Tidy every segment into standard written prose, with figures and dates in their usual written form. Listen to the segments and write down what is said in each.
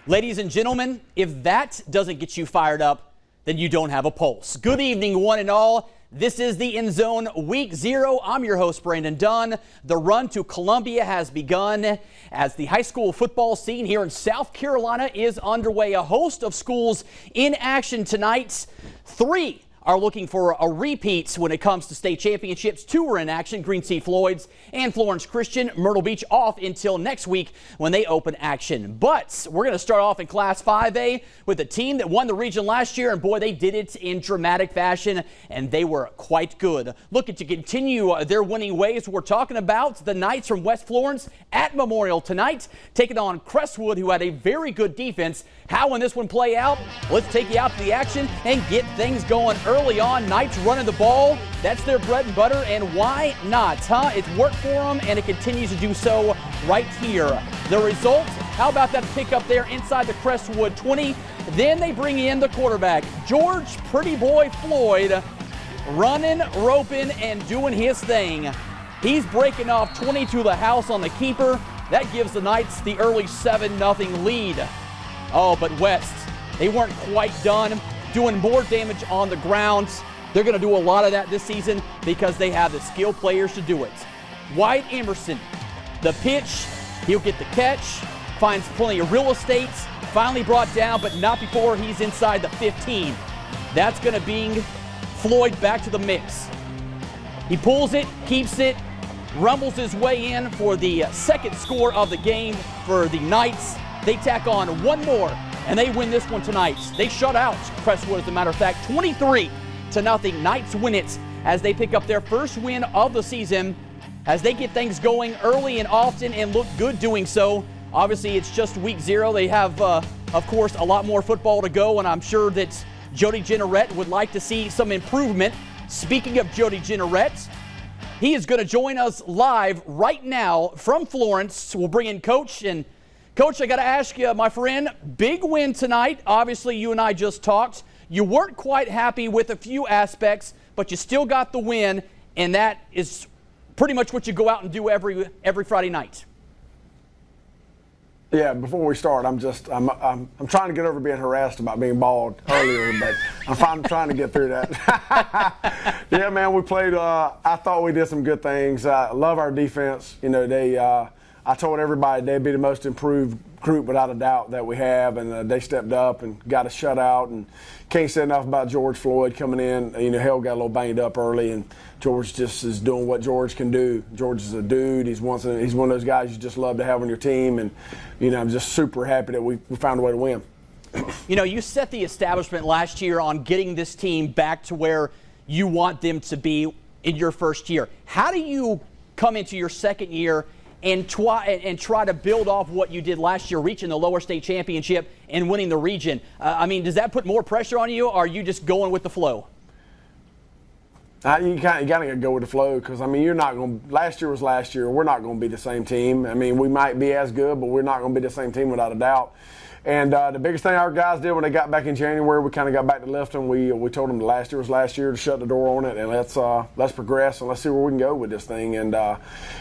Ladies and gentlemen, if that doesn't get you fired up, then you don't have a pulse. Good evening, one and all. This is the End Zone Week 0. I'm your host, Brandon Dunn. The run to Columbia has begun as the high school football scene here in South Carolina is underway. A host of schools in action tonight. 3 are looking for a repeat when it comes to state championships. 2 are in action, Green Sea Floyd's and Florence Christian. Myrtle Beach off until next week when they open action. But we're going to start off in Class 5A with a team that won the region last year, and boy, they did it in dramatic fashion, and they were quite good. Looking to continue their winning ways. We're talking about the Knights from West Florence at Memorial tonight, taking on Crestwood, who had a very good defense. How will this one play out? Let's take you out to the action and get things going early on. Knights running the ball. That's their bread and butter, and why not, huh? It's worked for them, and it continues to do so right here. The result, how about that pick up there inside the Crestwood 20? Then they bring in the quarterback, George Pretty Boy Floyd, running, roping, and doing his thing. He's breaking off 20 to the house on the keeper. That gives the Knights the early 7-0 lead. Oh, but West, they weren't quite done, doing more damage on the ground. They're going to do a lot of that this season because they have the skill players to do it. Wyatt Emerson, the pitch, he'll get the catch, finds plenty of real estate, finally brought down, but not before he's inside the 15. That's going to bring Floyd back to the mix. He pulls it, keeps it, rumbles his way in for the second score of the game for the Knights. They tack on one more, and they win this one tonight. They shut out Crestwood, as a matter of fact, 23-0. Knights win it as they pick up their first win of the season, as they get things going early and often and look good doing so. Obviously, it's just week 0. They have, of course, a lot more football to go, and I'm sure that Jody Jennerette would like to see some improvement. Speaking of Jody Jennerette, he is going to join us live right now from Florence. We'll bring in Coach. And Coach, I got to ask you, my friend, big win tonight. Obviously, you and I just talked. You weren't quite happy with a few aspects, but you still got the win, and that is pretty much what you go out and do every Friday night. Yeah, before we start, I'm trying to get over being harassed about being bald earlier, but I'm trying to get through that. Yeah, man, we played. I thought we did some good things. I love our defense. You know, I told everybody they'd be the most improved group without a doubt that we have, and they stepped up and got a shutout. And can't say enough about George Floyd coming in. You know, Hale got a little banged up early, and George just is doing what George can do. George is a dude. He's one of those guys you just love to have on your team, and you know, I'm just super happy that we found a way to win. You know, you set the establishment last year on getting this team back to where you want them to be in your first year. How do you come into your second year and try to build off what you did last year, reaching the lower state championship and winning the region? I mean, does that put more pressure on you, or are you just going with the flow? You got to go with the flow, because, I mean, you're not going to – last year was last year. We're not going to be the same team. I mean, we might be as good, but we're not going to be the same team without a doubt. And the biggest thing our guys did when they got back in January, we kind of got back to lifting. We told them last year was last year to shut the door on it, and let's progress and let's see where we can go with this thing. And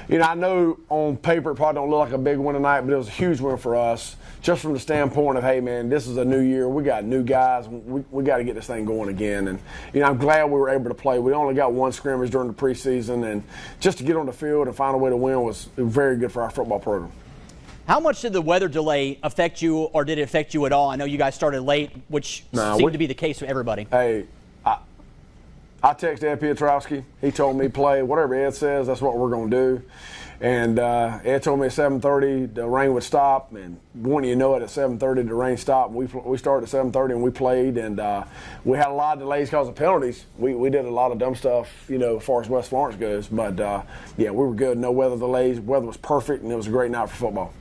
you know, I know on paper it probably don't look like a big win tonight, but it was a huge win for us, just from the standpoint of, hey man, this is a new year. We got new guys. We got to get this thing going again. And you know, I'm glad we were able to play. We only got one scrimmage during the preseason, and just to get on the field and find a way to win was very good for our football program. How much did the weather delay affect you, or did it affect you at all? I know you guys started late, which seemed to be the case for everybody. Hey, I texted Ed Piotrowski. He told me play whatever Ed says. That's what we're going to do. And Ed told me at 7:30 the rain would stop, and wouldn't you know it, at 7:30 the rain stopped. We started at 7:30 and we played, and we had a lot of delays because of penalties. We did a lot of dumb stuff, you know, as far as West Florence goes. But yeah, we were good. No weather delays. Weather was perfect, and it was a great night for football.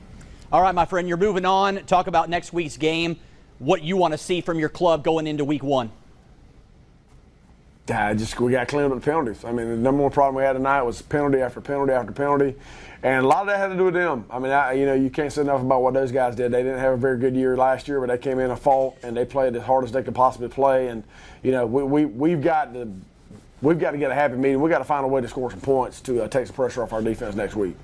All right, my friend, you're moving on. Talk about next week's game, what you want to see from your club going into week 1. We got to clean up the penalties. I mean, the number one problem we had tonight was penalty after penalty after penalty, and a lot of that had to do with them. I mean, you know, you can't say enough about what those guys did. They didn't have a very good year last year, but they came in a fault, and they played as hard as they could possibly play. And you know, we've got to get a happy meeting. We've got to find a way to score some points to take some pressure off our defense next week.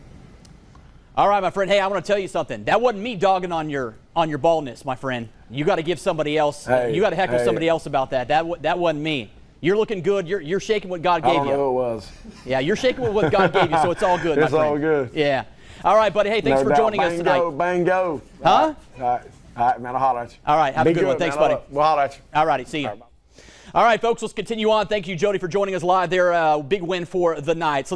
All right, my friend. Hey, I want to tell you something. That wasn't me dogging on your baldness, my friend. You got to give somebody else. Hey, you got to heckle somebody else about that. That wasn't me. You're looking good. You're shaking what God gave you. I don't know who it was. Yeah, you're shaking with what God gave you, so it's all good, my It's friend. all good. Yeah. All right, buddy. Hey, thanks for joining us tonight. Bang, go. Huh? All right, man. I'll holler at you. All right, have a good one. Thanks, buddy. We'll holler at you. All righty, see you. All right, folks, let's continue on. Thank you, Jody, for joining us live there. Big win for the Knights.